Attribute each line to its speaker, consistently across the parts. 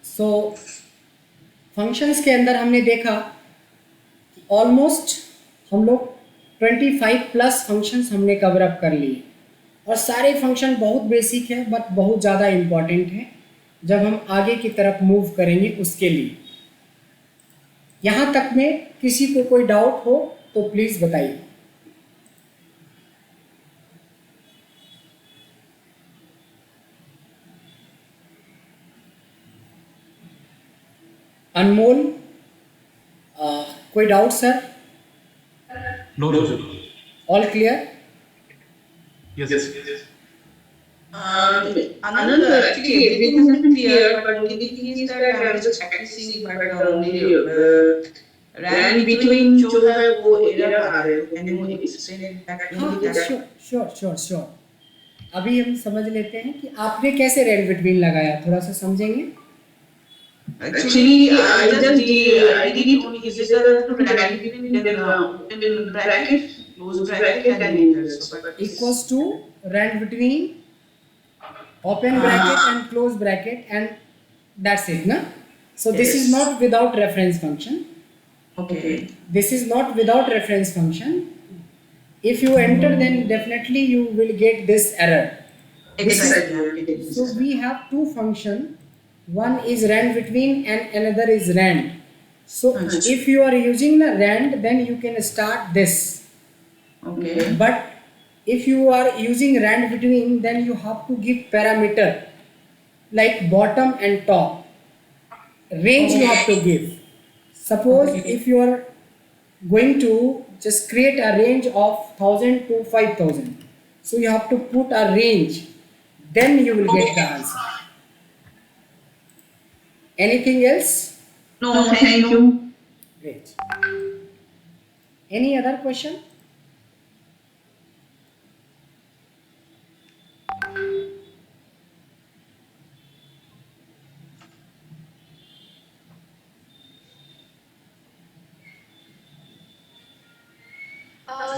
Speaker 1: सो functions के अंदर हमने देखा कि ऑलमोस्ट हम लोग 25 प्लस फंक्शंस हमने कवर अप कर लिए, और सारे फंक्शन बहुत बेसिक है बट बहुत ज़्यादा इम्पॉर्टेंट है जब हम आगे की तरफ मूव करेंगे उसके लिए। यहाँ तक में किसी को कोई डाउट हो तो प्लीज़ बताइए। अनमोल, कोई doubt sir?
Speaker 2: No, no, sir.
Speaker 1: All clear?
Speaker 2: Yes. Yes.
Speaker 3: Anand, actually everything has been clear, but only thing is that I'm just practicing, but only ran between जो है वो error आ रहे हैं, and वो explain that only that.
Speaker 1: Sure. अभी हम समझ लेते हैं कि आपने कैसे रेड बिटवीन लगाया, थोड़ा सा समझेंगे।
Speaker 3: Actually, I just did it only is the ran between then open bracket, close bracket, and enter.
Speaker 1: Equals to rand between open bracket and close bracket, and that's it, na? So this is not without reference function.
Speaker 3: Okay.
Speaker 1: This is not without reference function. If you enter, then definitely you will get this error.
Speaker 3: Exactly.
Speaker 1: So we have two functions. One is rand between and another is rand. So if you are using the rand, then you can start this.
Speaker 3: Okay.
Speaker 1: But if you are using rand between, then you have to give parameter like bottom and top. Range you have to give. Suppose if you are going to just create a range of 1000 to 5000, so you have to put a range, then you will get the answer. Anything else?
Speaker 3: No, thank you.
Speaker 1: Great. Any other question?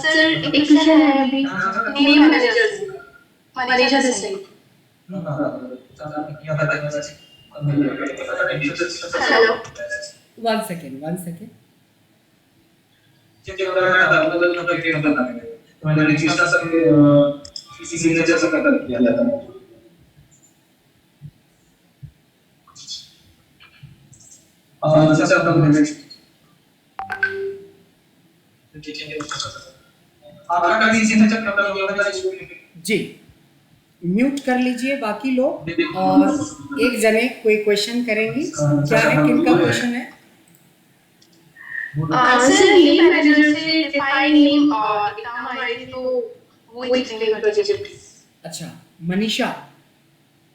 Speaker 4: Sir एक question है अभी name manager Manisha Desai. Hello,
Speaker 1: One second. जी, mute कर लीजिए बाकी लोग, और एक जने कोई क्वेश्चन करेंगी। क्या है, किनका क्वेश्चन है?
Speaker 4: सर नेम मैनेजर से डिफाइन नेम और काम आए तो वो एक्सप्लेन कर दीजिए प्लीज।
Speaker 1: अच्छा, Manisha,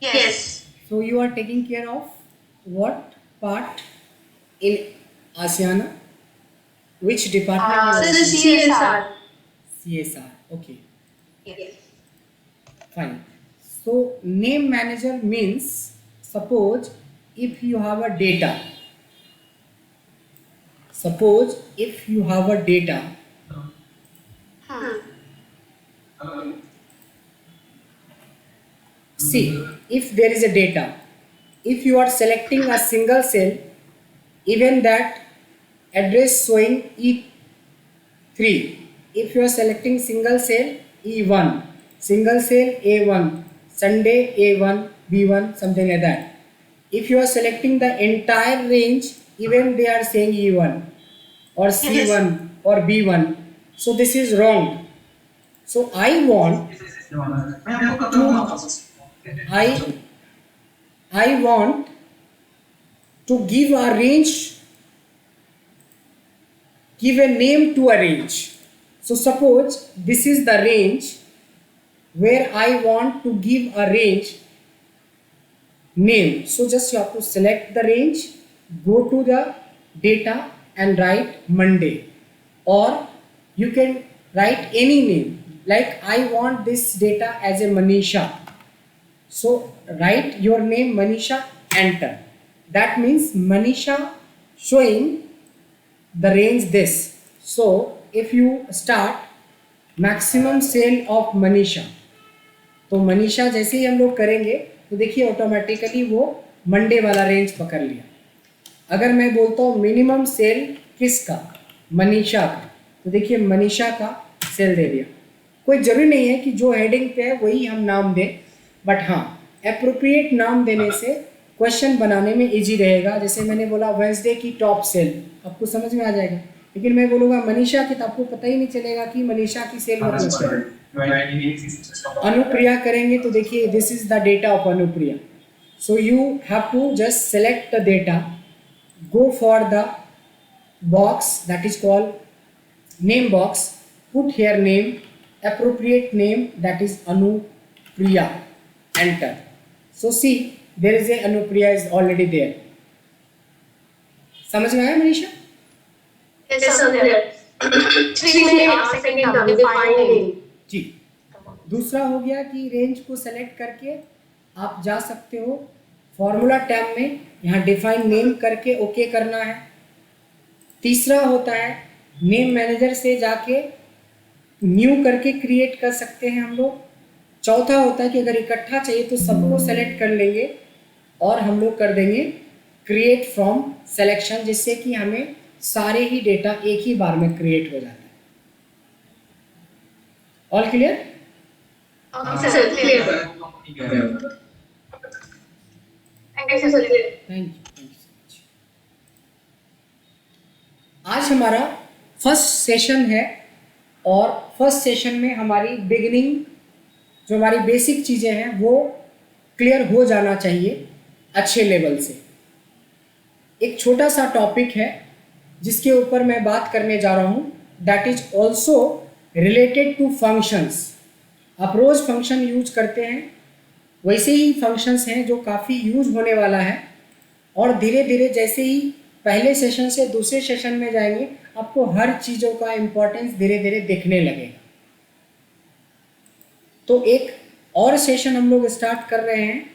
Speaker 4: yes.
Speaker 1: so you are taking care of what part in Asiana? Which department?
Speaker 4: Sir CSR।
Speaker 1: CSR. Okay,
Speaker 4: yes.
Speaker 1: fine. So name manager means, suppose if you have a data, see, if there is a data, if you are selecting a single cell, even that address showing E3, if you are selecting single cell E1, single cell A1, Sunday A1, B1, something like that. If you are selecting the entire range, even they are saying E1 or C1 or B1, so this is wrong. So I want to give a range, give a name to a range. So suppose this is the range where I want to give a range name. So just you have to select the range, go to the data and write Monday, or you can write any name, like I want this data as a Manisha. So write your name Manisha, enter. That means Manisha showing the range this. So if you start maximum sale of Manisha, तो मनीषा जैसे ही हम लोग करेंगे तो देखिए automatically वो Monday वाला range पकड़ लिया। अगर मैं बोलता हूँ मिनिमम सेल किसका, मनीषा का, तो देखिए मनीषा का सेल दे दिया। कोई जरूरी नहीं है कि जो हेडिंग पे है वही हम नाम दें, बट हाँ एप्रोप्रिएट नाम देने से क्वेश्चन बनाने में इजी रहेगा। जैसे मैंने बोला वेंसडे की टॉप सेल, आपको समझ में आ जाएगा, लेकिन मैं बोलूँगा मनीषा की तो आपको पता ही नहीं चलेगा कि मनीषा की सेल मतलब क्या है। अनुप्रिया करेंगे तो देखिए this is the data of Anupriya, so you have to just select the data, go for the box that is called name box, put here name, appropriate name that is Anupriya, enter. So see there is a Anupriya is already there. समझ में आया Manisha?
Speaker 4: Yes, sir. There. 3 में second term define name.
Speaker 1: जी। दूसरा हो गया कि range को select करके आप जा सकते हो फॉर्मूला टैब में, यहाँ डिफाइन नेम करके ओके करना है। तीसरा होता है नेम मैनेजर से जाके न्यू करके क्रिएट कर सकते हैं हम लोग। चौथा होता है कि अगर इकट्ठा चाहिए तो सबको सेलेक्ट कर लेंगे और हम लोग कर देंगे क्रिएट फ्रॉम सेलेक्शन, जिससे कि हमें सारे ही डेटा एक ही बार में क्रिएट हो जाता है। All clear?
Speaker 4: Okay, sir. Clear. Thank you, sir. Clear.
Speaker 1: Thank you so much. आज हमारा फर्स्ट सेशन है और फर्स्ट सेशन में हमारी बिगिनिंग जो हमारी बेसिक चीज़ें हैं वो क्लियर हो जाना चाहिए अच्छे लेवल से। एक छोटा सा टॉपिक है जिसके ऊपर मैं बात करने जा रहा हूँ, that is also related to functions. आप रोज़ फंक्शन यूज करते हैं, वैसे ही फंक्शंस हैं जो काफ़ी यूज होने वाला है, और धीरे धीरे जैसे ही पहले सेशन से दूसरे सेशन में जाएंगे आपको हर चीज़ों का इम्पोर्टेंस धीरे धीरे दिखने लगेगा। तो एक और सेशन हम लोग स्टार्ट कर रहे हैं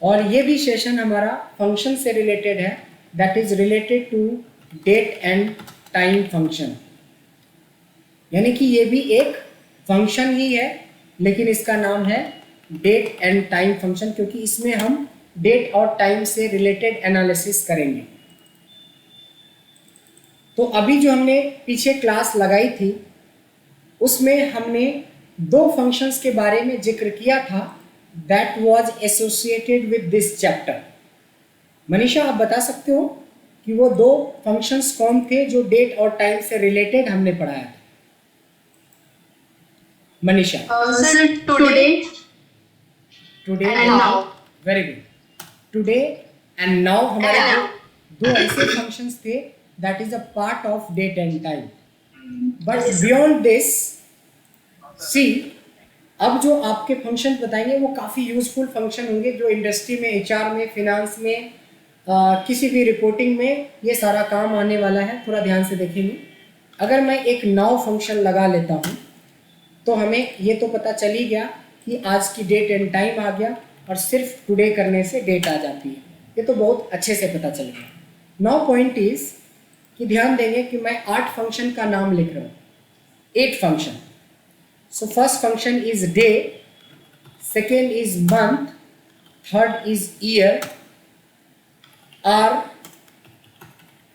Speaker 1: और ये भी सेशन हमारा फंक्शन से रिलेटेड है, that is related to date and time function. यानी कि ये भी एक फंक्शन ही है लेकिन इसका नाम है डेट एंड टाइम फंक्शन, क्योंकि इसमें हम डेट और टाइम से रिलेटेड एनालिसिस करेंगे। तो अभी जो हमने पीछे क्लास लगाई थी उसमें हमने दो फंक्शंस के बारे में जिक्र किया था, that was associated with this chapter. Manisha आप बता सकते हो कि वो दो फंक्शंस कौन थे जो डेट और टाइम से रिलेटेड हमने पढ़ाया था? Manisha.
Speaker 4: Sir, today
Speaker 1: today
Speaker 4: and now.
Speaker 1: Very good. Today and now हमारे
Speaker 4: And now.
Speaker 1: दो ऐसे फंक्शंस थे that is a part of date and time. But beyond this see, अब जो आपके फंक्शन बताएंगे वो काफ़ी यूजफुल फंक्शन होंगे जो इंडस्ट्री में, एचआर में, फिनांस में, किसी भी रिपोर्टिंग में ये सारा काम आने वाला है। थोड़ा ध्यान से देखेंगे। अगर मैं एक नाउ फंक्शन लगा लेता हूँ तो हमें ये तो पता चल ही गया कि आज की डेट एंड टाइम आ गया और सिर्फ टुडे करने से डेट आ जाती है। ये तो बहुत अच्छे से पता चल गया। नाउ पॉइंट इज कि ध्यान देंगे कि मैं 8 फंक्शन का नाम लिख रहा हूँ, 8 function. So first function is day, second is month, third is year, hour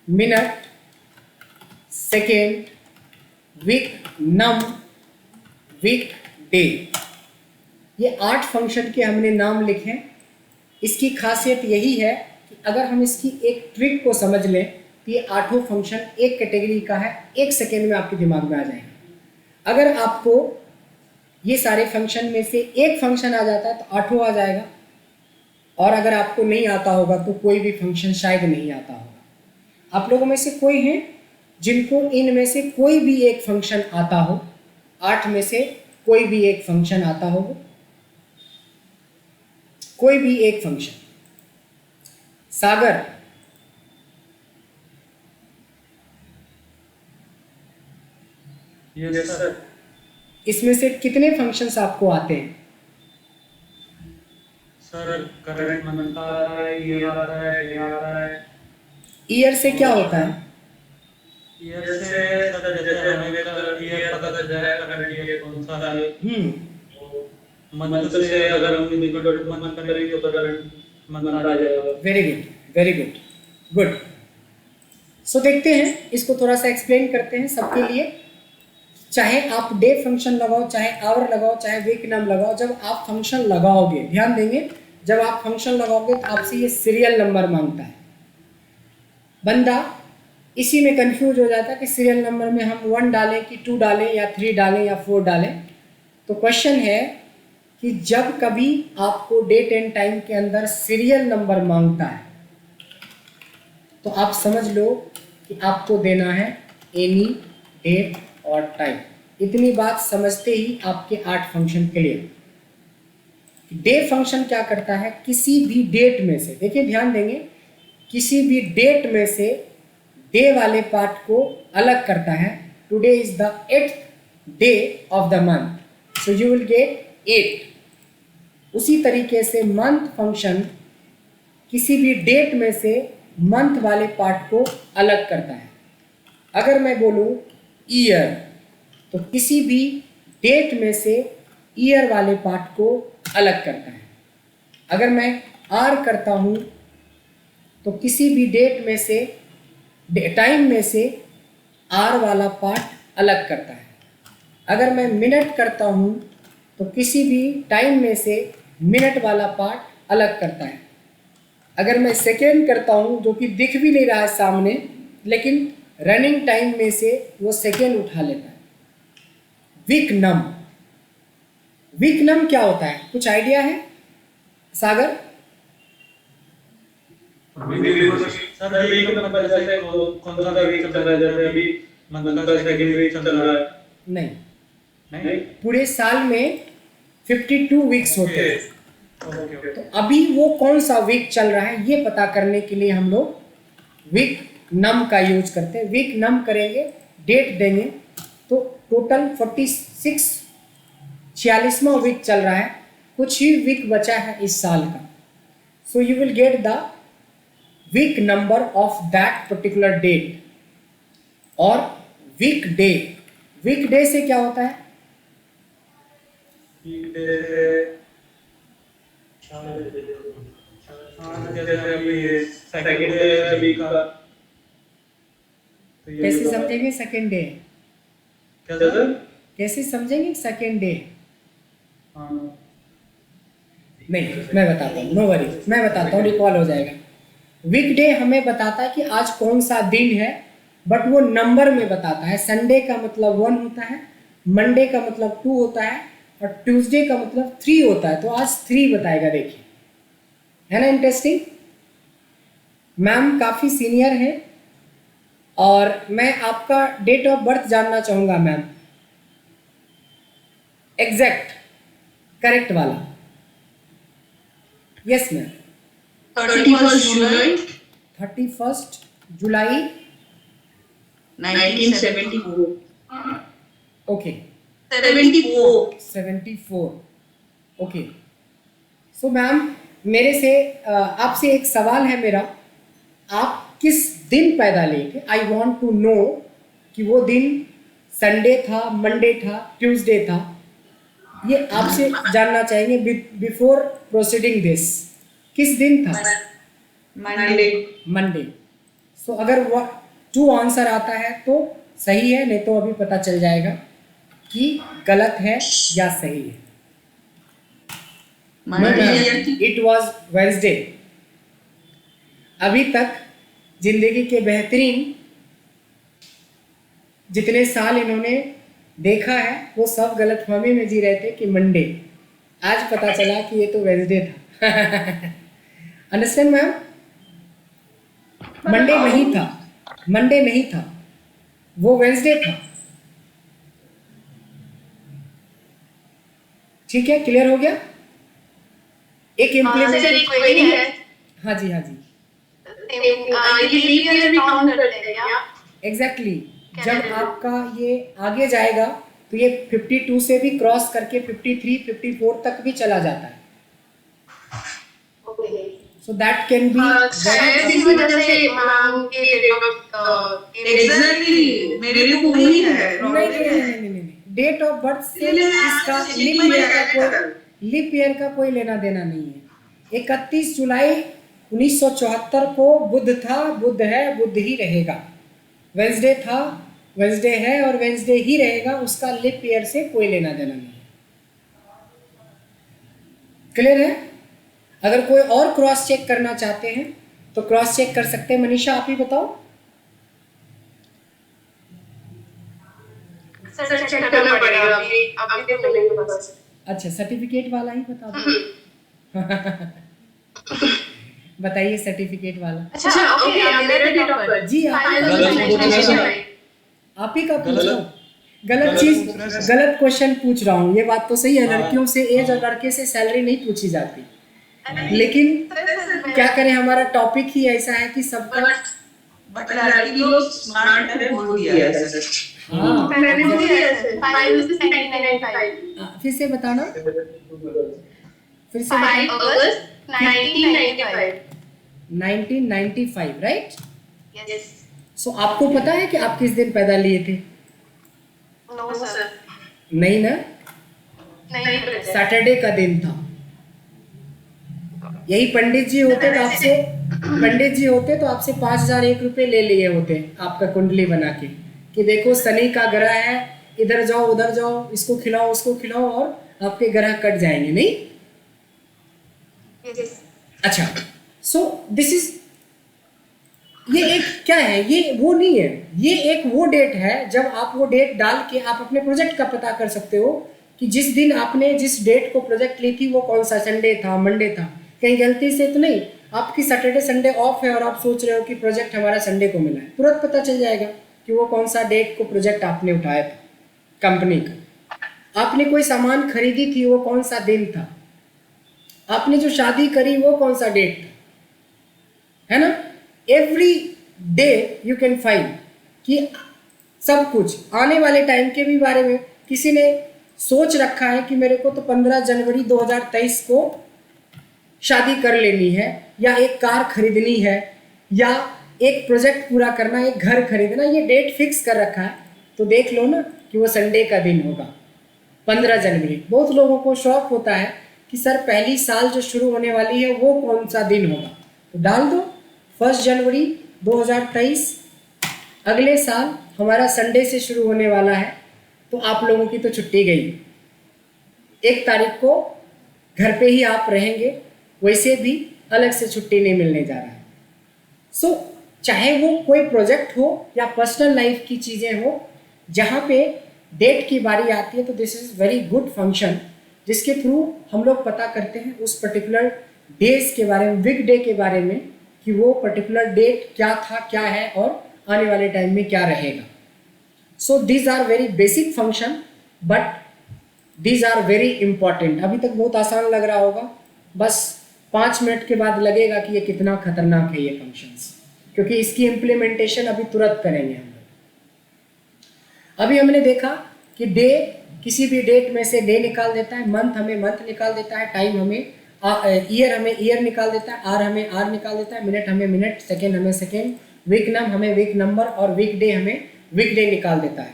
Speaker 1: minute, second week, num week, day. ये 8 फंक्शन के हमने नाम लिखे। इसकी खासियत यही है कि अगर हम इसकी एक ट्रिक को समझ लें तो ये 8 फंक्शन एक कैटेगरी का है, 1 सेकेंड में आपके दिमाग में आ जाएगा। अगर आपको ये सारे फंक्शन में से एक फंक्शन आ जाता है तो 8 आ जाएगा, और अगर आपको नहीं आता होगा तो कोई भी फंक्शन शायद नहीं आता होगा। आप लोगों में से कोई हैं जिनको इनमें से कोई भी एक फंक्शन आता हो? 8 में से कोई भी एक फंक्शन आता होगा? कोई भी एक फंक्शन? सागर,
Speaker 2: यस सर।
Speaker 1: इसमें से कितने फंक्शंस आपको आते हैं?
Speaker 2: सर करंट मंथ का आ रहा है, ये आ रहा है, ये आ रहा है।
Speaker 1: ईयर से क्या होता है?
Speaker 2: ईयर से सर जैसे हमें ईयर पता चल जाए करंट ईयर कौन सा है। मंथ से अगर हम इक्वल टू मंथ करेंगे तो करंट मंथ आ जाएगा।
Speaker 1: Very good, very good, good. So देखते हैं, इसको थोड़ा सा एक्सप्लेन करते हैं सबके लिए। चाहे आप डे फंक्शन लगाओ, चाहे आवर लगाओ, चाहे वीक नाम लगाओ, जब आप फंक्शन लगाओगे, ध्यान देंगे, जब आप फंक्शन लगाओगे तो आपसे ये सीरियल नंबर मांगता है। बंदा इसी में कंफ्यूज हो जाता है कि सीरियल नंबर में हम 1 डालें कि 2 डालें या 3 डालें या 4 डालें। तो क्वेश्चन है कि जब कभी आपको डेट एंड टाइम के अंदर सीरियल नंबर मांगता है तो आप समझ लो कि आपको देना है एनी डेट और टाइम। इतनी बात समझते ही आपके 8 फंक्शन क्लियर। डे फंक्शन क्या करता है, किसी भी डेट में से, देखिए ध्यान देंगे, किसी भी डेट में से डे वाले पार्ट को अलग करता है। Today is the 8th day of the month, so you will gate 8। उसी तरीके से मंथ फंक्शन किसी भी डेट में से मंथ वाले पार्ट को अलग करता है। अगर मैं बोलूं ईयर, तो किसी भी डेट में से ईयर वाले पार्ट को अलग करता है। अगर मैं आर करता हूं तो किसी भी डेट में से, टाइम में से आर वाला पार्ट अलग करता है। अगर मैं मिनट करता हूं तो किसी भी टाइम में से मिनट वाला पार्ट अलग करता है। अगर मैं सेकेंड करता हूं, जो कि दिख भी नहीं रहा है सामने, लेकिन रनिंग टाइम में से वो सेकेंड उठा लेता है। विकनम, विकनम क्या होता है, कुछ आइडिया है सागर?
Speaker 2: सर वीक नंबर जैसे कौन सा वीक चल रहा है, जैसे अभी मंथ का सेकंड वीक चल रहा है।
Speaker 1: नहीं,
Speaker 2: नहीं,
Speaker 1: पूरे साल में 52 वीक्स होते हैं।
Speaker 2: ओके।
Speaker 1: तो अभी वो कौन सा वीक चल रहा है ये पता करने के लिए हम लोग वीक नम का यूज करते हैं। वीक नम करेंगे, डेट देंगे, तो टोटल 46 46वां वीक चल रहा है, कुछ ही वीक बचा है इस साल का। So you will get the week number of that particular date. और वीक डे, वीक डे से क्या होता है?
Speaker 2: जैसे अभी सेकंड डे अभी का,
Speaker 1: कैसे समझेंगे सेकेंड डे?
Speaker 2: क्या सर?
Speaker 1: कैसे समझेंगे सेकेंड डे?
Speaker 2: हाँ,
Speaker 1: नहीं, मैं बताता हूँ, नो वरी, मैं बताता हूँ, रिकॉल हो जाएगा। वीकडे हमें बताता है कि आज कौन सा दिन है, बट वो नंबर में बताता है। संडे का मतलब 1 होता है, मंडे का मतलब 2 होता है, और ट्यूसडे का मतलब 3 होता है। तो आज 3 बताएगा, देखिए, है ना इंटरेस्टिंग? मैम काफ़ी सीनियर है और मैं आपका डेट ऑफ बर्थ जानना चाहूँगा मैम, एग्जैक्ट करेक्ट वाला। Yes ma'am.
Speaker 3: 31st जुलाई
Speaker 1: 31st जुलाई
Speaker 3: 1974।
Speaker 1: ओके,
Speaker 3: 74।
Speaker 1: 74। ओके। सो मैम, मेरे से आपसे एक सवाल है मेरा, आप किस दिन पैदा लिए थे? आई वॉन्ट टू नो कि वो दिन संडे था, मंडे था, ट्यूसडे था, ये आपसे जानना चाहेंगे बिफोर प्रोसीडिंग दिस। किस दिन था?
Speaker 3: मंडे।
Speaker 1: मंडे। सो अगर वो 2 आंसर आता है तो सही है, नहीं तो अभी पता चल जाएगा कि गलत है या सही है। It was Wednesday. अभी तक जिंदगी के बेहतरीन जितने साल इन्होंने देखा है वो सब गलतफहमी में जी रहे थे कि मंडे, आज पता चला कि ये तो वेंसडे था। Understand ma'am? मंडे नहीं था, मंडे नहीं था, वो वेंसडे था। ठीक है, क्लियर हो गया? एक
Speaker 4: क्वेरी है।
Speaker 1: हाँ जी, हाँ जी,
Speaker 4: ये लीप ईयर भी काउंट करते हैं क्या?
Speaker 1: एग्जैक्टली। जब आपका ये आगे जाएगा तो ये 52 से भी क्रॉस करके 53, 54 तक भी चला जाता है।
Speaker 4: Okay.
Speaker 1: So that can be
Speaker 4: शायद इस वजह से मैम के डेट ऑफ
Speaker 3: एग्जैक्टली मेरे को वही है।
Speaker 1: नहीं, डेट ऑफ बर्थ से इसका लीप ईयर का कोई लीप ईयर का कोई लेना देना नहीं है। 31 जुलाई 1974 को बुध था, बुध है, बुध ही रहेगा। वेंसडे था, वेंसडे है और वेंसडे ही रहेगा, उसका लीप ईयर से कोई लेना देना नहीं है। क्लियर है? अगर कोई और क्रॉस चेक करना चाहते हैं तो क्रॉस चेक कर सकते हैं। मनीषा आप ही बताओ।
Speaker 4: सर चेक करना पड़ेगा अभी तो नहीं पता।
Speaker 1: अच्छा, सर्टिफिकेट वाला ही बता दो। बताइए सर्टिफिकेट वाला।
Speaker 4: अच्छा ओके, मेरा डेट ऑफ बर्थ
Speaker 1: जी आप ही का पूछ रहा हूँ। गलत क्वेश्चन पूछ रहा हूँ। ये बात तो सही है, लड़कियों से एज और लड़के से सैलरी नहीं पूछी जाती, लेकिन क्या करें, हमारा टॉपिक ही ऐसा है कि सबका।
Speaker 3: बट लड़की लोग स्मार्ट है, बोल दिया है सर।
Speaker 1: हाँ,
Speaker 4: मैंने बोल दिया सर 5 1995
Speaker 1: फिर से बताना, फिर से
Speaker 4: 5 अगस्त 1995
Speaker 1: 1995 राइट।
Speaker 4: यस।
Speaker 1: सो आपको पता है कि आप किस दिन पैदा लिए थे?
Speaker 4: नो सर,
Speaker 1: नहीं ना,
Speaker 4: नहीं पता।
Speaker 1: सैटरडे का दिन था। यही पंडित जी होते तो आपसे 5,001 रुपए ले लिए होते आपका कुंडली बना के, कि देखो शनि का ग्रह है, इधर जाओ उधर जाओ, इसको खिलाओ उसको खिलाओ और आपके ग्रह कट जाएंगे, नहीं?
Speaker 4: यस।
Speaker 1: अच्छा, सो दिस इज, ये एक क्या है, ये वो नहीं है, ये एक वो डेट है जब आप वो डेट डाल के आप अपने प्रोजेक्ट का पता कर सकते हो कि जिस दिन आपने जिस डेट को प्रोजेक्ट ली थी वो कौन सा संडे था, मंडे था। कहीं गलती से तो नहीं, आपकी सैटरडे संडे ऑफ है और आप सोच रहे हो कि प्रोजेक्ट हमारा संडे को मिला है, तुरंत पता चल जाएगा कि वो कौन सा डेट को प्रोजेक्ट आपने उठाया था कंपनी का। आपने कोई सामान खरीदी थी, वो कौन सा दिन था। आपने जो शादी करी वो कौन सा डेट था, है ना। Every day you can find कि सब कुछ आने वाले टाइम के भी बारे में किसी ने सोच रखा है कि मेरे को तो 15 जनवरी 2023 को शादी कर लेनी है, या एक कार खरीदनी है, या एक प्रोजेक्ट पूरा करना, एक घर खरीदना, ये डेट फिक्स कर रखा है, तो देख लो ना कि वो संडे का दिन होगा 15 जनवरी। बहुत लोगों को शौक होता है कि सर पहली साल जो शुरू होने वाली है वो कौन सा दिन होगा, तो डाल दो 1 जनवरी 2023। अगले साल हमारा संडे से शुरू होने वाला है, तो आप लोगों की तो छुट्टी गई। 1 तारीख को घर पे ही आप रहेंगे, वैसे भी अलग से छुट्टी नहीं मिलने जा रहा है। सो चाहे वो कोई प्रोजेक्ट हो या पर्सनल लाइफ की चीज़ें हो, जहाँ पे डेट की बारी आती है, तो this is very good function जिसके थ्रू हम लोग पता करते हैं उस पर्टिकुलर डेज के बारे में, वीक डे के बारे में, कि वो पर्टिकुलर डेट क्या था, क्या है और आने वाले टाइम में क्या रहेगा। So these are very basic function but these are very important. अभी तक बहुत आसान लग रहा होगा, बस 5 मिनट के बाद लगेगा कि ये कितना खतरनाक है ये फंक्शंस, क्योंकि इसकी इम्प्लीमेंटेशन अभी तुरंत करेंगे हम लोग। अभी हमने देखा कि डे किसी भी डेट में से डे निकाल देता है, मंथ हमें मंथ निकाल देता है, टाइम हमें ईयर हमें ईयर निकाल देता है, आर हमें आर निकाल देता है, मिनट हमें मिनट, सेकेंड हमें सेकेंड, वीक नंबर हमें वीक नंबर और वीक डे हमें वीक डे निकाल देता है।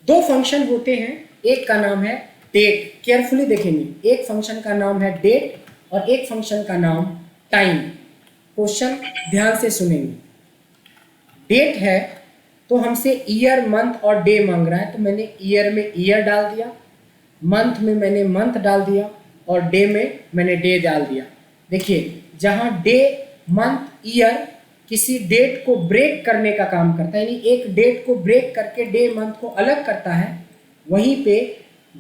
Speaker 1: 2 फंक्शन होते हैं, एक का नाम है डेट, केयरफुली देखेंगे, एक फंक्शन का नाम है डेट और एक फंक्शन का नाम टाइम। क्वेश्चन ध्यान से सुनेंगे। डेट है तो हमसे ईयर मंथ और डे मांग रहा है, तो मैंने ईयर में ईयर डाल दिया, मंथ में मैंने मंथ डाल दिया और डे में मैंने डे डाल दिया। देखिए, जहाँ डे मंथ ईयर किसी डेट को ब्रेक करने का काम करता है, यानी एक डेट को ब्रेक करके डे मंथ को अलग करता है, वहीं पे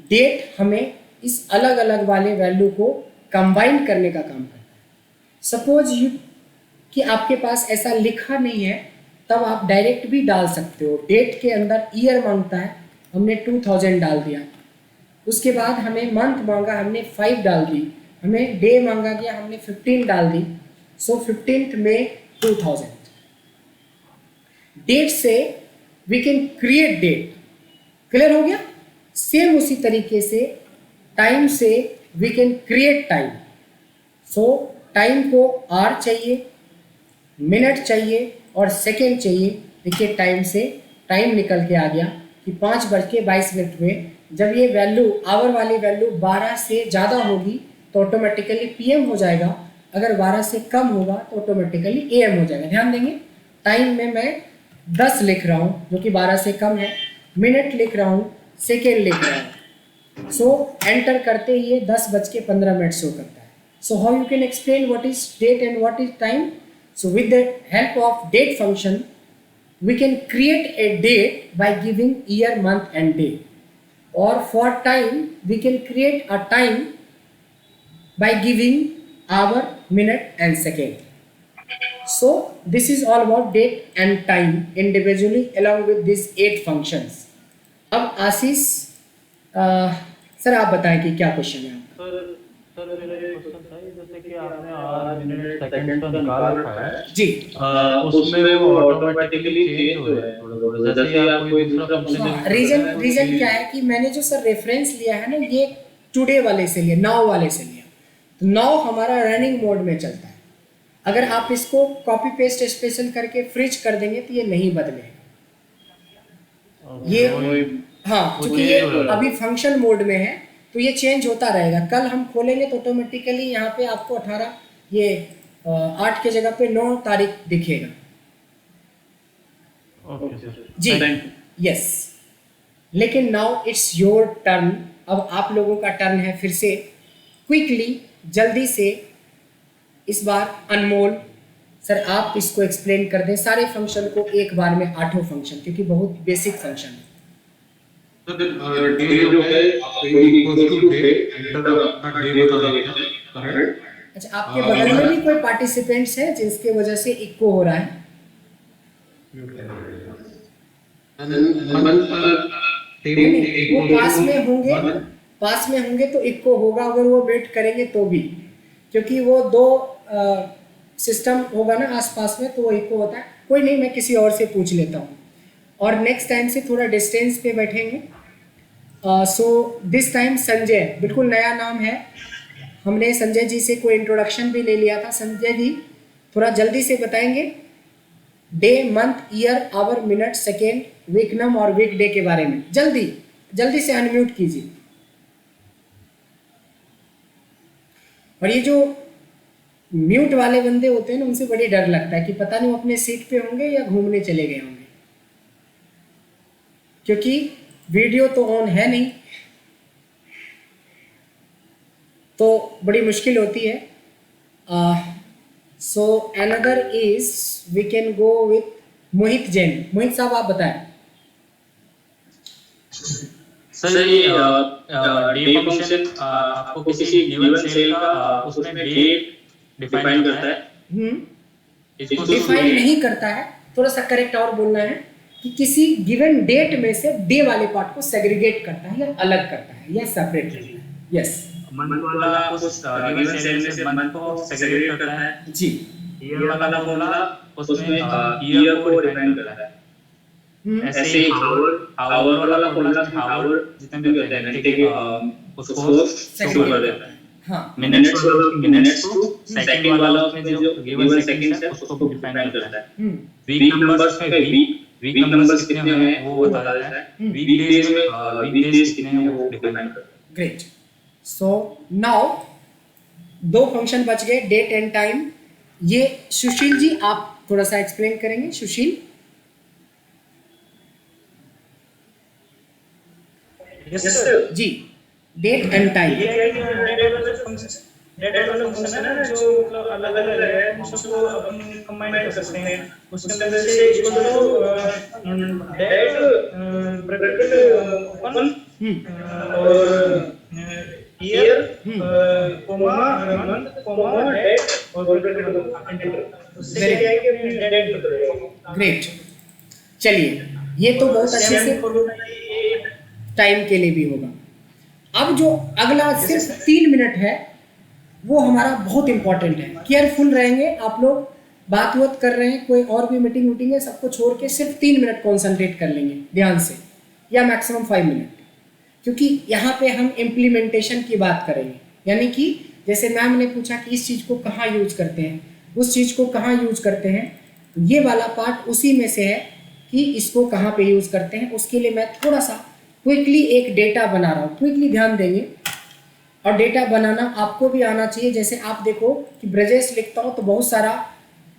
Speaker 1: डेट हमें इस अलग अलग वाले वैल्यू को कंबाइन करने का काम करता है। सपोज यू कि आपके पास ऐसा लिखा नहीं है, तब आप डायरेक्ट भी डाल सकते हो। डेट के अंदर ईयर मांगता है, हमने 2000 डाल दिया, उसके बाद हमें मंथ मांगा, हमने 5 डाल दी, हमें डे मांगा गया, हमने 15 डाल दी, सो 15th में 2000। डेट से we can create date, clear हो गया। सेम उसी तरीके से टाइम से we can create time. So time को आर चाहिए, मिनट चाहिए और सेकेंड चाहिए। देखिए टाइम से टाइम निकल के आ गया कि 5:22 में जब ये वैल्यू आवर वाली वैल्यू 12 से ज़्यादा होगी तो ऑटोमेटिकली पीएम हो जाएगा, अगर 12 से कम होगा तो ऑटोमेटिकली एएम हो जाएगा। ध्यान देंगे, टाइम में मैं 10 लिख रहा हूँ जो कि 12 से कम है, मिनट लिख रहा हूँ, सेकेंड लिख रहा हूँ। सो एंटर करते ही ये 10:15 शो करता है। So how you can explain what is date and what is time? So with the help of date function we can create a date by giving year, month and day, or for time we can create a time by giving hour, minute and second. So this is all about date and time individually along with these 8 functions. अब आशीष sir आप बताएं कि क्या question है आपका?
Speaker 2: Sir मेरा ये question था, जैसे कि आपने आवर मिनट सेकंड का निकाल रखा है
Speaker 1: जी,
Speaker 2: उसमें वो ऑटोमेटिकली चेंज हो रहा है थोड़ा, जैसे ही आप कोई दूसरा फंक्शन
Speaker 1: रीजन क्या है कि मैंने जो सर रेफरेंस लिया है ना, ये टुडे वाले से लिया, नाउ वाले से लिया, तो नाउ हमारा रनिंग मोड में चलता है। अगर आप इसको कॉपी पेस्ट स्पेशल करके फ्रिज कर देंगे तो ये नहीं बदलेगा। ये हाँ, क्योंकि ये अभी फंक्शन मोड में है तो ये चेंज होता रहेगा। कल हम खोलेंगे तो ऑटोमेटिकली यहाँ पे आपको 18 ये 8 के जगह पे 9 तारीख दिखेगा। जी यस, लेकिन नाउ इट्स योर टर्न, अब आप लोगों का टर्न है। फिर से क्विकली जल्दी से इस बार अनमोल सर आप इसको एक्सप्लेन कर दें सारे फंक्शन को एक बार में, 8 फंक्शन, क्योंकि बहुत बेसिक फंक्शन है।
Speaker 2: डे जो है आपको इक्वल्स टू डे, एंटर अपना डे बता देना है।
Speaker 1: अच्छा, आपके बगल में भी कोई पार्टिसिपेंट्स हैं जिसके वजह से इको हो रहा है? वो पास में होंगे तो इको होगा, अगर वो वेट करेंगे तो भी, क्योंकि वो 2 सिस्टम होगा ना आसपास में तो वो इको होता है। कोई नहीं, मैं किसी और से पूछ लेता हूँ और नेक्स्ट टाइम से थोड़ा डिस्टेंस पे बैठेंगे। सो दिस टाइम संजय, बिल्कुल नया नाम है, हमने संजय जी से कोई इंट्रोडक्शन भी ले लिया था। संजय जी थोड़ा जल्दी से बताएंगे day, month, year, hour, minute, second, week num और वीक डे के बारे में। जल्दी से अनम्यूट कीजिए। और ये जो म्यूट वाले बंदे होते हैं ना, उनसे बड़ी डर लगता है कि पता नहीं वो अपने सीट पे होंगे या घूमने चले गए होंगे, क्योंकि वीडियो तो ऑन है नहीं, तो बड़ी मुश्किल होती है। So another is we can go with Mohit Jain. Mohit साहब आप बताएं।
Speaker 5: सर ये डे फंक्शन आपको किसी गिवन सेल का उसमें डेट डिफाइन करता है।
Speaker 1: इसको डिफाइन नहीं करता है, थोड़ा सा करेक्ट और बोलना है कि किसी गिवन डेट में से डे वाले पार्ट को सेग्रीगेट करता है या अलग करता है या सेपरेट करता है। यस,
Speaker 5: मंथ वाला उस गिवन सेल में से मंथ को सेग्रीगेट करता है
Speaker 1: जी।
Speaker 5: ईयर वाला बोला उसमें ईयर को डिफाइन करता है। ऐसे ही आवर वाला बोला आवर जितने भी होते हैं घंटे के उसको शो कर देता है।
Speaker 1: हाँ,
Speaker 5: मिनट्स को सेकंड वाला उसमें जो गिवन सेकंड्स है उसको डिफाइन करता है। वीक नंबर्स में वीक नंबर्स कितने हैं वो बताता है। वीकडेज कितने हैं वो डिफाइन करता है।
Speaker 1: ग्रेट। सो नाउ 2 फंक्शन बच गए, डेट एंड टाइम। ये सुशील जी आप थोड़ा सा एक्सप्लेन करेंगे। Sushil ji, date and time.
Speaker 6: Date वाला फंक्शन है ना, जो मतलब अलग अलग है, उन सबको अपन कंबाइन कर सकते हैं। उसके अंदर से equal to date bracket open और year comma month comma date और ब्रैकेट एंटर। उससे क्या है कि अपनी डेट बदल जाएगी।
Speaker 1: ग्रेट, चलिए ये तो बहुत अच्छे से टाइम के लिए भी होगा। अब जो अगला सिर्फ 3 मिनट है वो हमारा बहुत इंपॉर्टेंट है। केयरफुल रहेंगे आप लोग, बात कर रहे हैं, कोई और भी मीटिंग है, सबको छोड़ के सिर्फ 3 मिनट कॉन्सेंट्रेट कर लेंगे ध्यान से, या मैक्सिमम 5 मिनट, क्योंकि यहाँ पे हम इम्प्लीमेंटेशन की बात करेंगे। यानी कि जैसे मैम ने पूछा कि इस चीज़ को कहाँ यूज करते हैं, उस चीज़ को कहाँ यूज करते हैं, तो ये वाला पार्ट उसी में से है कि इसको कहाँ पे यूज करते हैं। उसके लिए मैं थोड़ा सा क्विकली एक डेटा बना रहा हूँ, क्विकली ध्यान देंगे। और डेटा बनाना आपको भी आना चाहिए। जैसे आप देखो कि ब्रजेश लिखता हूँ तो बहुत सारा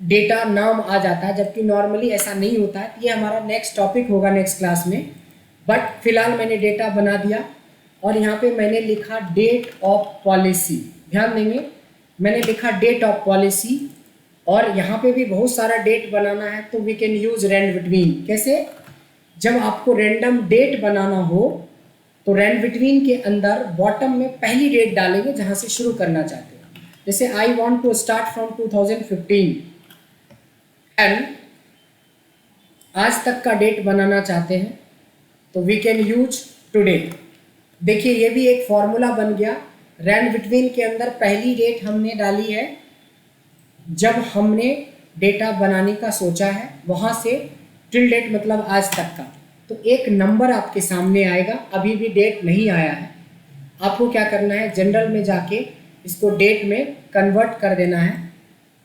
Speaker 1: डेटा नाम आ जाता है, जबकि नॉर्मली ऐसा नहीं होता है। ये हमारा नेक्स्ट टॉपिक होगा नेक्स्ट क्लास में। बट फिलहाल मैंने डेटा बना दिया और यहाँ पे मैंने लिखा डेट ऑफ पॉलिसी। ध्यान देंगे, मैंने लिखा डेट ऑफ पॉलिसी और यहाँ पे भी बहुत सारा डेट बनाना है, तो we can use rand between. कैसे? जब आपको रैंडम डेट बनाना हो तो रैंड बिटवीन के अंदर बॉटम में पहली डेट डालेंगे जहाँ से शुरू करना चाहते हो। जैसे I want to start from 2015 and आज तक का डेट बनाना चाहते हैं तो वी कैन यूज टुडे। देखिए ये भी एक फॉर्मूला बन गया। रैंड बिटवीन के अंदर पहली डेट हमने डाली है जब हमने डेटा बनाने का सोचा है, वहाँ से टिल डेट मतलब आज तक का। तो एक नंबर आपके सामने आएगा, अभी भी डेट नहीं आया है। आपको क्या करना है, जनरल में जाके इसको डेट में कन्वर्ट कर देना है।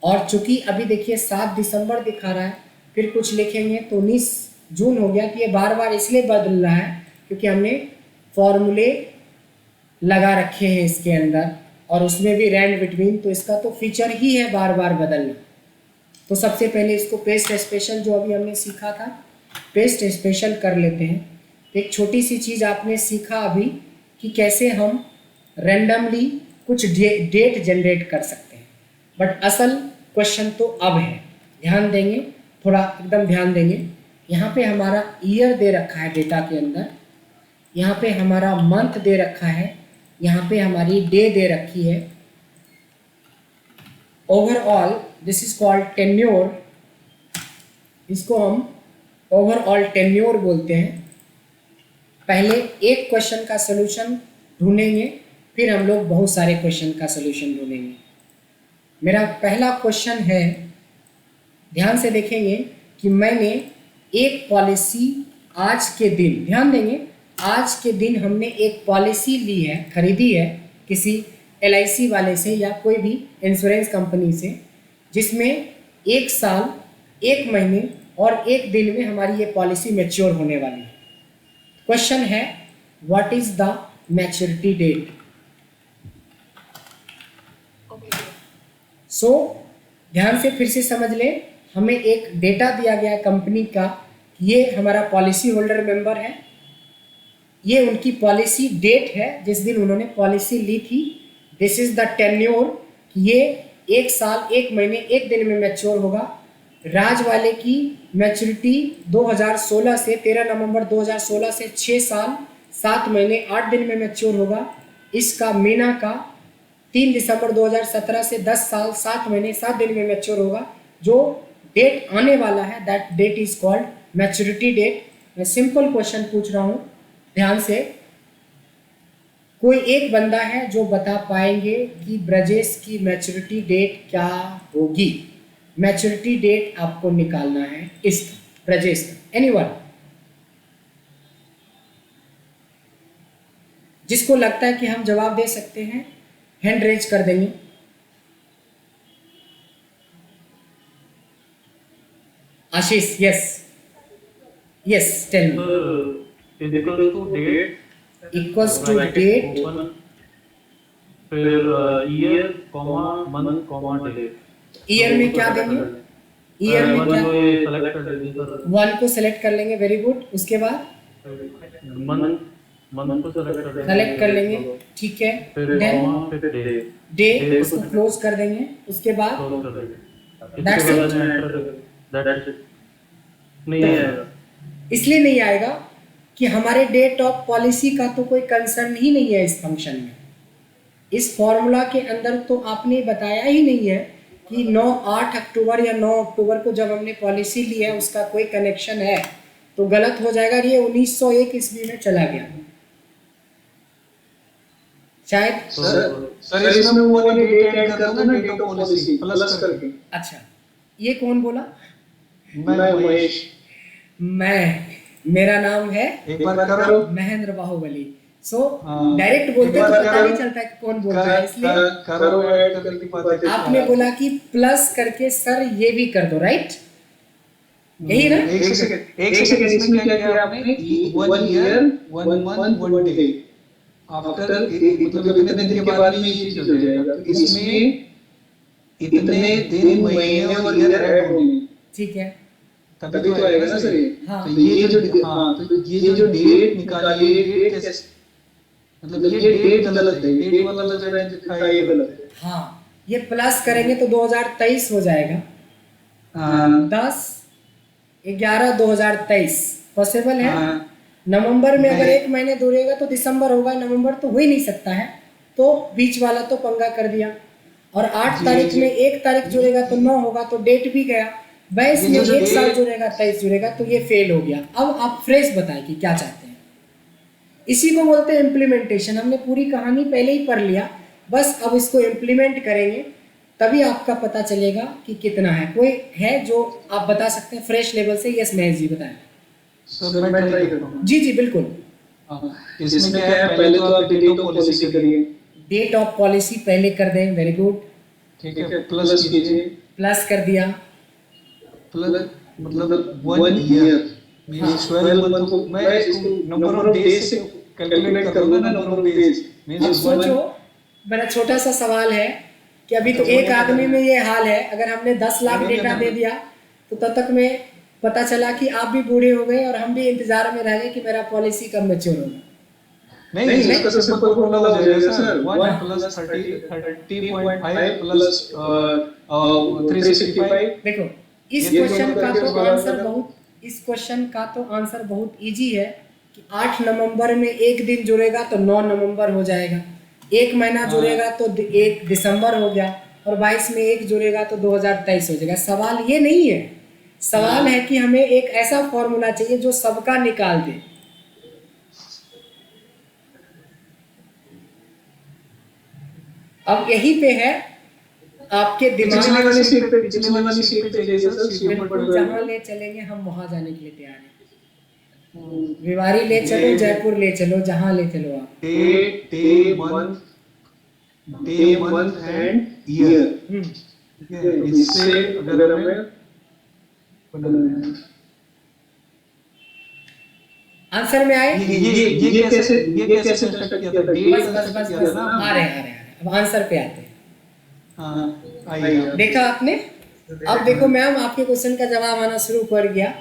Speaker 1: और चूंकि अभी देखिए 7 दिसंबर दिखा रहा है, फिर कुछ लिखेंगे तो 19 जून हो गया। कि ये बार बार इसलिए बदल रहा है क्योंकि हमने फॉर्मूले लगा रखे हैं इसके अंदर, और उसमें भी रैंड बिटवीन, तो इसका तो फीचर ही है बार बार बदलना। तो सबसे पहले इसको पेस्ट स्पेशल जो अभी हमने सीखा था, पेस्ट स्पेशल कर लेते हैं। एक छोटी सी चीज़ आपने सीखा अभी कि कैसे हम रैंडमली कुछ डेट जनरेट कर सकते हैं, बट असल क्वेश्चन तो अब है। ध्यान देंगे, थोड़ा एकदम ध्यान देंगे। यहाँ पे हमारा ईयर दे रखा है डेटा के अंदर, यहाँ पे हमारा मंथ दे रखा है, यहाँ पे हमारी डे दे रखी है। Overall this is called tenure, इसको हम ओवरऑल टेन्योर बोलते हैं। पहले एक क्वेश्चन का सलूशन ढूंढेंगे, फिर हम लोग बहुत सारे क्वेश्चन का सलूशन ढूंढेंगे। मेरा पहला क्वेश्चन है, ध्यान से देखेंगे कि मैंने एक पॉलिसी आज के दिन, ध्यान देंगे, आज के दिन हमने एक पॉलिसी ली है, खरीदी है किसी LIC वाले से या कोई भी इंश्योरेंस कंपनी से, जिसमें 1 साल 1 महीने और 1 दिन में हमारी ये पॉलिसी मैच्योर होने वाली है। क्वेश्चन है what is the maturity date. So ध्यान से फिर से समझ ले, हमें एक डेटा दिया गया कंपनी का, ये हमारा पॉलिसी होल्डर मेंबर है, ये उनकी पॉलिसी डेट है जिस दिन उन्होंने पॉलिसी ली थी। दिस इज द टेन्योर, ये 1 साल 1 महीने 1 दिन में मैच्योर होगा। राज वाले की मैच्योरिटी 2016 से 13 नवंबर 2016 से 6 साल 7 महीने 8 दिन में मैच्योर होगा। इसका मीना का 3 दिसंबर 2017 से 10 साल 7 महीने 7 दिन में मैच्योर होगा। जो डेट आने वाला है that date is called maturity date. मैं सिंपल क्वेश्चन पूछ रहा हूँ, ध्यान से। कोई एक बंदा है जो बता पाएंगे कि ब्रजेश की मैच्योरिटी डेट क्या होगी। मैच्योरिटी डेट आपको निकालना है इसका, ब्रजेश का। एनीवन जिसको लगता है कि हम जवाब दे सकते हैं, हैंड रेज कर देंगे। Ashish, yes yes, tell me. Equals to date,
Speaker 2: फिर year comma month comma day.
Speaker 1: Year में क्या देंगे? ईयर में क्या?
Speaker 2: सेलेक्ट कर देंगे सर।
Speaker 1: 1 को सेलेक्ट कर लेंगे, वेरी गुड। उसके बाद
Speaker 2: मंथ को
Speaker 1: सेलेक्ट कर लेंगे, ठीक है।
Speaker 2: फिर
Speaker 1: देन
Speaker 2: कॉमा फिर डे।
Speaker 1: डे, उसको क्लोज कर देंगे। उसके बाद That's it.
Speaker 2: नहीं आएगा।
Speaker 1: इसलिए नहीं आएगा कि हमारे डेट ऑफ पॉलिसी का तो कोई कंसर्न ही नहीं है इस फंक्शन में। इस फॉर्मूला के अंदर तो आपने बताया ही नहीं है कि 8 अक्टूबर या 9 अक्टूबर को जब हमने पॉलिसी ली है उसका कोई कनेक्शन है, तो गलत हो जाएगा। ये 1901 ईस्वी में चला गया शायद।
Speaker 7: सर इसमें वो वाली डेट ऐड कर दो ना, डेट ऑफ पॉलिसी प्लस करके।
Speaker 1: अच्छा, ये कौन बोला?
Speaker 7: मैं महेश।
Speaker 1: मेरा नाम है
Speaker 7: एक बार करो।
Speaker 1: महेंद्र बाहुबली। सो डायरेक्ट बोलते तो पता नहीं चलता है कौन बोल रहा है, इसलिए
Speaker 7: करो ऐड करके बातें।
Speaker 1: आपने बोला कि प्लस करके सर ये भी कर दो, राइट? यही ना?
Speaker 7: एक सेकंड इसमें क्या किया आपने कि 1 ईयर 1 मंथ 1 डे आफ्टर, मतलब इतने दिन के बाद में ये चीज हो जाएगा, तो इसमें इतने दिन महीने और ईयर ऐड होंगे,
Speaker 1: ठीक है।
Speaker 7: तभी तो आएगा ना सर ये।
Speaker 1: हाँ।
Speaker 7: तो ये जो डेट निकाली, ये डेट कैसे, मतलब ये डेट गलत है, ये डेट वाला जो है लिखा है ये गलत है।
Speaker 1: हाँ, ये प्लस करेंगे तो 2023 हो जाएगा। 10/11/2023 पॉसिबल है। नवंबर में अगर एक महीने दूरेगा तो दिसंबर होगा, नवंबर तो हो ही नहीं सकता है, तो बीच वाला तो पंगा कर दिया। और 8 तारीख में 1 तारीख जुड़ेगा तो 9 होगा, तो डेट भी गया। 22 में 1 साल जुड़ेगा, 23 जुड़ेगा, तो ये फेल हो गया। अब आप फ्रेश बताएं कि क्या चाहते हैं। इसी को बोलते हैं इम्प्लीमेंटेशन। हमने पूरी कहानी पहले ही पढ़ लिया, बस अब इसको इम्प्लीमेंट करेंगे तभी आपका पता चलेगा कि कितना है। कोई है जो आप बता सकते हैं फ्रेश लेवल से? यस महेश जी बताएं।
Speaker 7: सर मैं ट्राई करता हूँ।
Speaker 1: जी जी बिल्कुल।
Speaker 7: इसमें क्या है, पहले तो आप डेट ऑफ पॉलिसी करिए।
Speaker 1: डेट ऑफ पॉलिसी पहले कर दें, वेरी गुड।
Speaker 7: ठीक है, प्लस कीजिए,
Speaker 1: प्लस कर दिया।
Speaker 7: प्लस मतलब 1 ईयर मींस 12 मंथ को मैं इसको नंबर ऑफ डेज से कैलकुलेट करूंगा ना, नंबर ऑफ डेज
Speaker 1: अब
Speaker 7: मींस
Speaker 1: सोचो, मेरा छोटा सा सवाल है कि अभी तो एक आदमी में ये हाल है, अगर हमने 10 लाख डेटा दे दिया तो तब तक में पता चला कि आप भी बूढ़े हो गए और हम भी इंतजार में रह गए कि मेरा पॉलिसी कब मैच्योर होगा।
Speaker 7: नहीं, इसका तो सिंपल फॉर्मूला हो जाएगा सर, 1 प्लस 30.5 प्लस 365।
Speaker 1: देखो इस क्वेश्चन का तो आंसर बहुत इजी है कि 8 नवंबर में एक दिन जुड़ेगा तो 9 नवंबर हो जाएगा, 1 महीना जुड़ेगा तो 1 दिसंबर हो गया, और 22 में 1 जुड़ेगा तो 2023 हो जाएगा। सवाल ये नहीं है, सवाल है कि हमें एक ऐसा फॉर्मूला चाहिए जो सबका निकाल दे। अब यही पे है आपके दिमाग
Speaker 7: पिछले वाली सीट पे चलिए सर, सीट पर
Speaker 1: बिल्कुल, जहाँ ले चलेंगे हम वहां जाने के लिए तैयार हैं। विवारी ले चलो, जयपुर ले चलो, जहाँ ले चलो आप।
Speaker 7: Day month and year. इससे अगर हमें
Speaker 1: आंसर में आए,
Speaker 7: ये कैसे स्टार्ट किया था,
Speaker 1: बस आ रहे हैं। अब आंसर पे आते हैं।
Speaker 7: हाँ आइए।
Speaker 1: देखा आपने? अब देखो मैम, आपके क्वेश्चन का जवाब आना शुरू कर गया।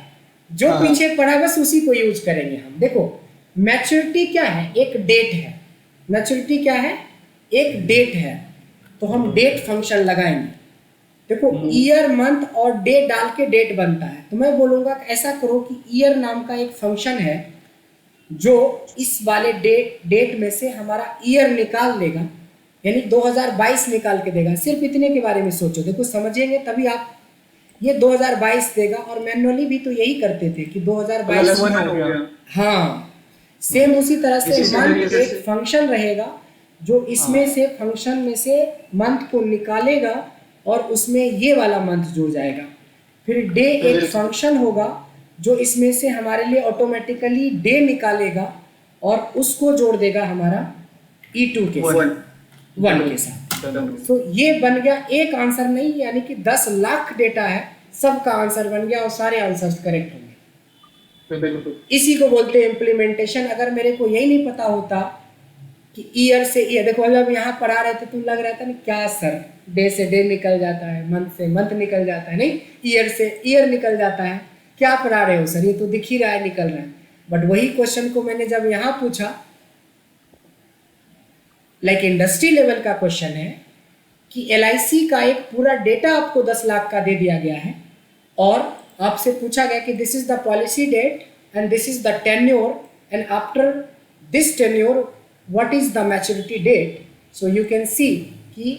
Speaker 1: जो पीछे पढ़ा बस उसी को यूज करेंगे हम। देखो मैच्योरिटी क्या है? एक डेट है। मैच्योरिटी क्या है? एक डेट है, तो हम डेट फंक्शन लगाएंगे। देखो ईयर मंथ और डे डाल के डेट बनता है, तो मैं बोलूंगा ऐसा करो कि ईयर नाम का एक फंक्शन है जो इस वाले डेट में से हमारा ईयर निकाल देगा, यानी 2022 निकाल के देगा। सिर्फ इतने के बारे में सोचो, देखो समझेंगे तभी आप। ये 2022 देगा, और मैनुअली भी तो यही करते थे कि 2022
Speaker 7: हो गया।
Speaker 1: हाँ, सेम उसी तरह से मंथ एक फंक्शन रहेगा जो इसमें से फंक्शन में से मंथ को निकालेगा और उसमें ये वाला मंथ जुड़ जाएगा। फिर डे एक फंक्शन होगा जो इसमें से हमारे लिए ऑटोमेटिकली डे निकालेगा और उसको जोड़ देगा हमारा E2 के साथ, 1 के साथ। तो ये बन गया एक आंसर नहीं, यानी कि 10 लाख डेटा है, सबका आंसर बन गया और सारे आंसर्स करेक्ट होंगे। इसी को बोलते हैं इम्प्लीमेंटेशन। अगर मेरे को यही नहीं पता होता कि ईयर से ईयर, देखो जब यहाँ पढ़ा रहे थे तो लग रहा था ना क्या सर, डे से डे निकल जाता है, मंथ से मंथ निकल जाता है, नहीं ईयर से ईयर निकल जाता है, क्या पढ़ा रहे हो सर, ये तो दिख ही रहा है निकल रहा है। बट वही क्वेश्चन को मैंने जब यहाँ पूछा, लाइक इंडस्ट्री लेवल का क्वेश्चन है कि LIC का एक पूरा डेटा आपको 10 लाख का दे दिया गया है और आपसे पूछा गया कि this is the policy date and this is the tenure and after this tenure what is the maturity date, so you can see कि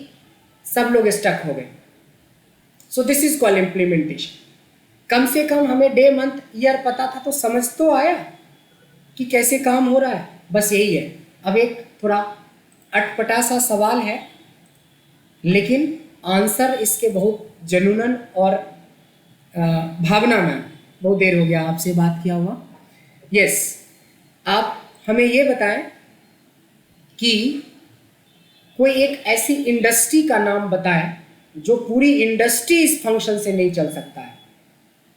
Speaker 1: सब लोग स्टक हो गए। So this is called implementation. कम से कम हमें डे मंथ ईयर पता था तो समझ तो आया कि कैसे काम हो रहा है, बस यही है। अब एक थोड़ा अटपटा सा सवाल है, लेकिन आंसर इसके बहुत जुनूनन और भावना में। बहुत देर हो गया आपसे बात किया हुआ। यस, आप हमें ये बताएं कि कोई एक ऐसी इंडस्ट्री का नाम बताएं जो पूरी इंडस्ट्री इस फंक्शन से नहीं चल सकता है।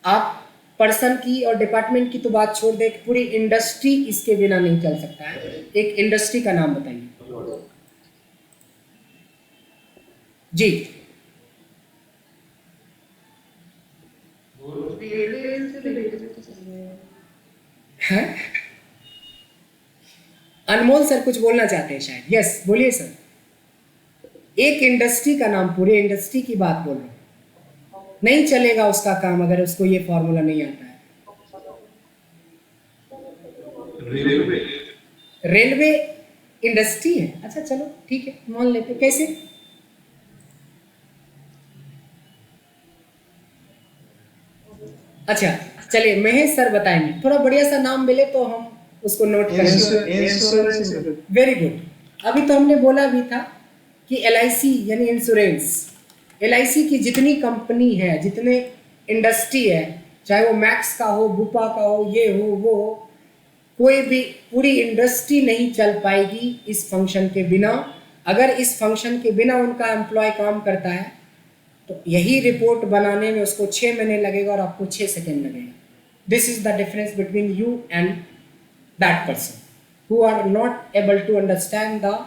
Speaker 1: आप पर्सन की और डिपार्टमेंट की तो बात छोड़ दे, पूरी इंडस्ट्री इसके बिना नहीं चल सकता है। एक इंडस्ट्री का नाम बताइए जी। हैं? अनमोल सर कुछ बोलना चाहते हैं शायद। यस बोलिए सर। एक इंडस्ट्री का नाम, पूरे इंडस्ट्री की बात बोल रहा हूं। नहीं चलेगा उसका काम अगर उसको ये फॉर्मूला नहीं आता है। रेलवे इंडस्ट्री है? अच्छा चलो ठीक है, मान लेते। कैसे? अच्छा चलिए महेश सर बताएंगे, थोड़ा बढ़िया सा नाम मिले तो हम उसको नोट करेंगे। Very good. अभी तो हमने बोला भी था कि LIC यानी इंश्योरेंस, LIC की जितनी कंपनी है, जितने इंडस्ट्री है, चाहे वो मैक्स का हो, बुपा का हो, ये हो वो हो, कोई भी पूरी इंडस्ट्री नहीं चल पाएगी इस फंक्शन के बिना। अगर इस फंक्शन के बिना उनका एम्प्लॉय काम करता है तो यही रिपोर्ट बनाने में उसको 6 महीने लगेगा और आपको 6 सेकेंड लगेगा। This is the difference between you and that person who are not able to understand the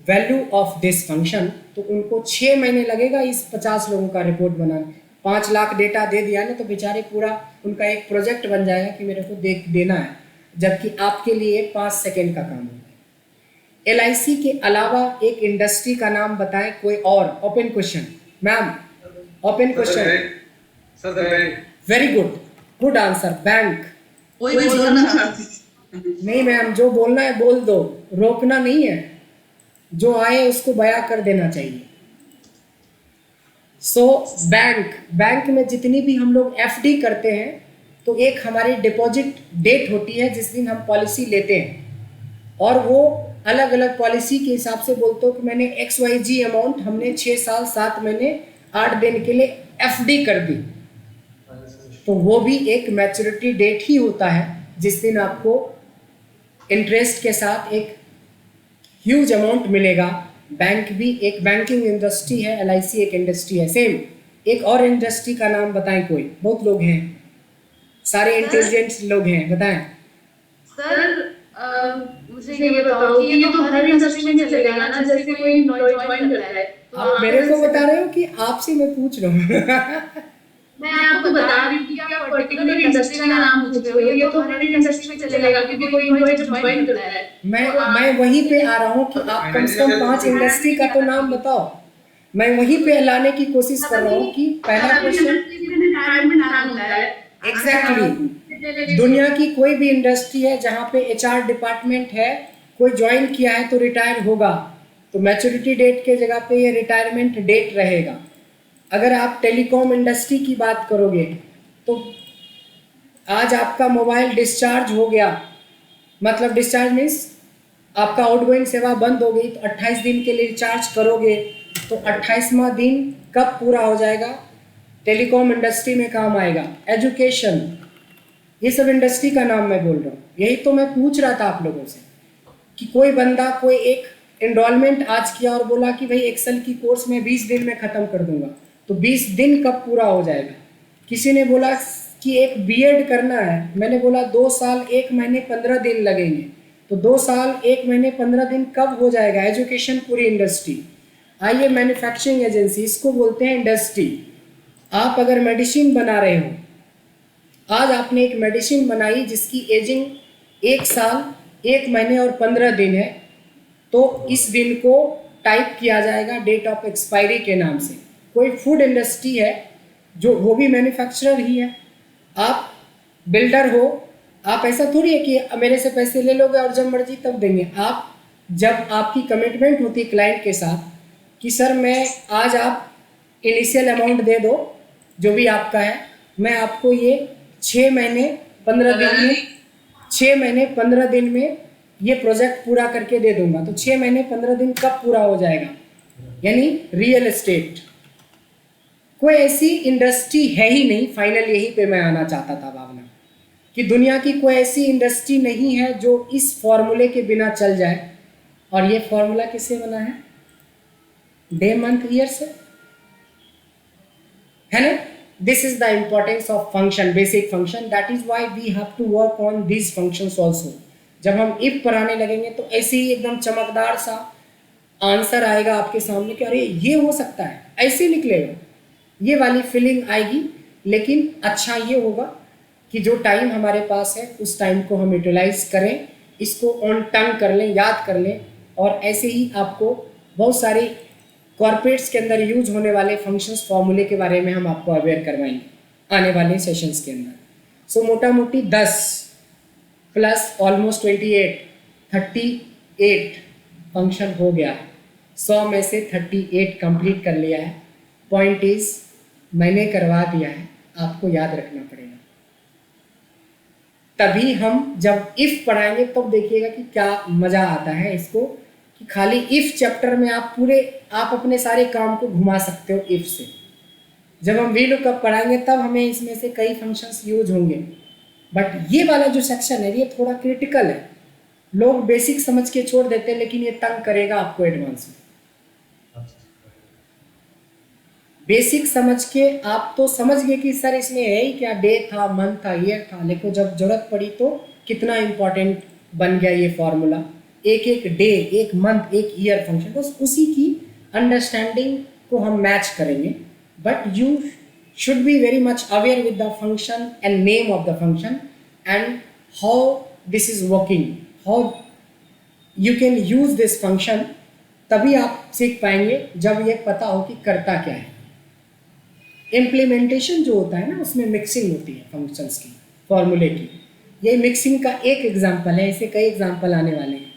Speaker 1: value of this function. तो उनको 6 महीने लगेगा इस 50 लोगों का रिपोर्ट बनाने। 5 लाख डेटा दे दिया ना तो बेचारे पूरा उनका एक प्रोजेक्ट बन जाएगा कि मेरे को देना है, जबकि आपके लिए 5 सेकेंड का काम होगा। LIC के अलावा एक इंडस्ट्री का नाम बताएं कोई और। Open question ma'am, open question.
Speaker 2: Sir bank.
Speaker 1: Very good, good answer, bank.
Speaker 3: वही बोलना चाहती
Speaker 1: नहीं मैम, जो बोलना है बोल दो, रोकना नहीं है, जो आए उसको बयां कर देना चाहिए। सो बैंक में जितनी भी हम लोग FD करते हैं तो एक हमारी डिपॉजिट डेट होती है जिस दिन हम पॉलिसी लेते हैं, और वो अलग अलग पॉलिसी के हिसाब से बोलते हो कि मैंने XYZ अमाउंट हमने 6 साल 7 महीने 8 दिन के लिए FD कर दी, तो वो भी एक मैच्योरिटी डेट ही होता है जिस दिन आपको इंटरेस्ट के साथ एक ह्यूज अमाउंट मिलेगा। बैंक भी एक बैंकिंग इंडस्ट्री है, LIC एक इंडस्ट्री है। सेम एक और इंडस्ट्री का नाम बताएं कोई। बहुत लोग हैं, सारे इंटेलिजेंट लोग हैं, बताएं।
Speaker 4: सर मुझे ये बताओ कि ये तो हर इंडस्ट्री में चलेगा ना, जैसे कोई एम्प्लॉय ज्वाइन करता है तो
Speaker 1: आप मेरे को बता रहे हो कि आपसे मैं पूछ रहा हूँ?
Speaker 4: मैं आपको बता रही हूँ कि आप पर्टिकुलर इंडस्ट्री का नाम पूछ रहे हो, ये तो हर इंडस्ट्री में चलेगा क्योंकि कोई एम्प्लॉय जब ज्वाइन करता है।
Speaker 1: मैं वहीं पे आ रहा हूँ कि आप कम से कम 5 इंडस्ट्री का तो नाम बताओ। मैं वहीं पे लाने की कोशिश कर रहा हूँ कि पहला क्वेश्चन
Speaker 4: रिटायरमेंट नाम होता है।
Speaker 1: एग्जैक्टली दुनिया की कोई भी इंडस्ट्री है जहाँ पे HR डिपार्टमेंट है, कोई ज्वाइन किया है तो रिटायर होगा, तो मैच्योरिटी डेट के जगह पे ये रिटायरमेंट डेट रहेगा। अगर आप टेलीकॉम इंडस्ट्री की बात करोगे तो आज आपका मोबाइल डिस्चार्ज हो गया, मतलब डिस्चार्ज मीन्स आपका आउटगोइंग सेवा बंद हो गई, तो 28 दिन के लिए रिचार्ज करोगे तो 28वां दिन कब पूरा हो जाएगा? टेलीकॉम इंडस्ट्री में काम आएगा। एजुकेशन, ये सब इंडस्ट्री का नाम मैं बोल रहा हूँ। यही तो मैं पूछ रहा था आप लोगों से कि कोई बंदा कोई एक एनरोलमेंट आज किया और बोला कि भाई एक्सेल की कोर्स में 20 दिन में ख़त्म कर दूंगा, तो 20 दिन कब पूरा हो जाएगा? किसी ने बोला कि एक B.Ed करना है, मैंने बोला 2 साल 1 महीने 15 दिन लगेंगे, तो 2 साल 1 महीने 15 दिन कब हो जाएगा? एजुकेशन पूरी इंडस्ट्री। आइए मैन्युफैक्चरिंग एजेंसी, इसको बोलते हैं इंडस्ट्री। आप अगर मेडिसिन बना रहे हो, आज आपने एक मेडिसिन बनाई जिसकी एजिंग 1 साल 1 महीने और 15 दिन है, तो इस दिन को टाइप किया जाएगा डेट ऑफ एक्सपायरी के नाम से। कोई फूड इंडस्ट्री है जो वो भी मैन्युफैक्चरर ही है। आप बिल्डर हो, आप ऐसा थोड़ी है कि मेरे से पैसे ले लोगे और जब मर्जी तब देंगे। आप जब आपकी कमिटमेंट होती है क्लाइंट के साथ कि सर मैं आज आप इनिशियल अमाउंट दे दो जो भी आपका है, मैं आपको ये 6 महीने 15 दिन में 6 महीने 15 दिन में ये प्रोजेक्ट पूरा करके दे दूंगा, तो 6 महीने 15 दिन कब पूरा हो जाएगा? यानी रियल एस्टेट। कोई ऐसी इंडस्ट्री है ही नहीं। फाइनल यहीं पे मैं आना चाहता था भावना, कि दुनिया की कोई ऐसी इंडस्ट्री नहीं है जो इस फॉर्मूले के बिना चल जाए। और ये फॉर्मूला किससे बना है? डे मंथ ईयर से, है ना? this is the importance of function, basic function. That is why we have to work on these functions also. जब हम if पढ़ाने लगेंगे तो ऐसे ही एकदम चमकदार सा आंसर आएगा आपके सामने कि अरे ये हो सकता है, ऐसे निकलेगा, ये वाली फीलिंग आएगी। लेकिन अच्छा ये होगा कि जो टाइम हमारे पास है उस टाइम को हम यूटिलाइज करें, इसको ऑन टंग कर लें, याद कर लें। और ऐसे ही आपको बहुत सारे कॉर्पोरेट्स के अंदर यूज होने वाले फंक्शंस फॉर्मूले के बारे में हम आपको अवेयर करवाएंगे आने वाले सेशंस के अंदर। सो मोटा मोटी 10 प्लस ऑलमोस्ट 38 फंक्शन हो गया है। 100 में से 38 कंप्लीट कर लिया है। पॉइंट इज मैंने करवा दिया है, आपको याद रखना पड़ेगा। तभी हम जब इफ पढ़ाएंगे तब देखिएगा कि क्या मजा आता है इसको, कि खाली इफ चैप्टर में आप अपने सारे काम को घुमा सकते हो इफ से। जब हम वी लुकअप पढ़ाएंगे तब हमें इसमें से कई फंक्शंस यूज होंगे। बट ये वाला जो सेक्शन है ये थोड़ा क्रिटिकल है, लोग बेसिक समझ के छोड़ देते हैं, लेकिन ये तंग करेगा आपको एडवांस में। बेसिक समझ के आप तो समझ गए कि सर इसमें है ही क्या, डे था, मंथ था, ईयर था, लेकिन जब जरूरत पड़ी तो कितना इंपॉर्टेंट बन गया ये फॉर्मूला। एक एक डे, एक मंथ, एक ईयर फंक्शन, बस उसी की अंडरस्टैंडिंग को हम मैच करेंगे। But you should be very much aware with the function and name of the function and how this is working, how you can use this function. तभी आप सीख पाएंगे जब ये पता हो कि करता क्या है। इम्प्लीमेंटेशन जो होता है ना, उसमें मिक्सिंग होती है फंक्शंस की, फॉर्मूले की। ये मिक्सिंग का एक एग्जांपल है, ऐसे कई एग्जांपल आने वाले हैं।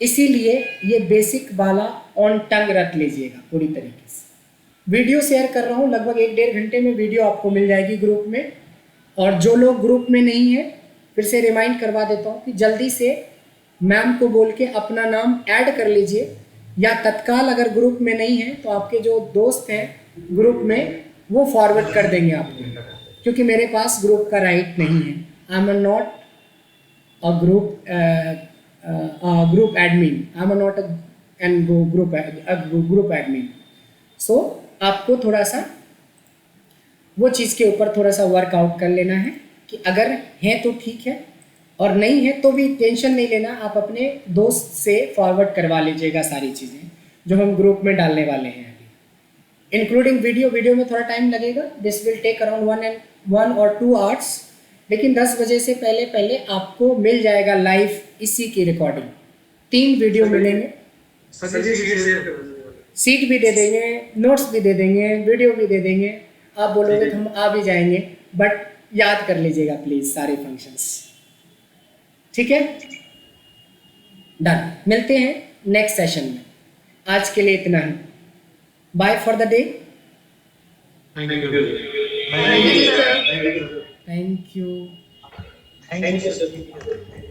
Speaker 1: इसीलिए ये बेसिक वाला ऑन टंग रख लीजिएगा पूरी तरीके से। वीडियो शेयर कर रहा हूँ, लगभग 1-1.5 घंटे में वीडियो आपको मिल जाएगी ग्रुप में। और जो लोग ग्रुप में नहीं है, फिर से रिमाइंड करवा देता हूँ कि जल्दी से मैम को बोल के अपना नाम ऐड कर लीजिए, या तत्काल अगर ग्रुप में नहीं है तो आपके जो दोस्त हैं ग्रुप में वो फॉरवर्ड कर देंगे आपको, क्योंकि मेरे पास ग्रुप का राइट नहीं है। I am not a group admin, I am not group admin. So आपको थोड़ा सा वो चीज़ के ऊपर थोड़ा सा वर्कआउट कर लेना है कि अगर है तो ठीक है, और नहीं है तो भी टेंशन नहीं लेना, आप अपने दोस्त से फॉरवर्ड करवा लीजिएगा सारी चीज़ें जो हम ग्रुप में डालने वाले हैं अभी, इंक्लूडिंग वीडियो में थोड़ा टाइम लगेगा। दिस विल टेक अराउंड 1 और 2 आवर्स, लेकिन 10 बजे से पहले आपको मिल जाएगा लाइव इसी की रिकॉर्डिंग। 3 वीडियो मिलेंगे, सीट भी दे देंगे, नोट्स भी दे देंगे, वीडियो भी दे देंगे। आप बोलोगे तो हम आ भी जाएंगे, बट याद कर लीजिएगा प्लीज सारे फंक्शंस, ठीक है? डन। मिलते हैं नेक्स्ट सेशन में। आज के लिए इतना ही। Bye for the day.
Speaker 2: Thank you, sir.
Speaker 1: Thank you.
Speaker 2: Thank you, sir.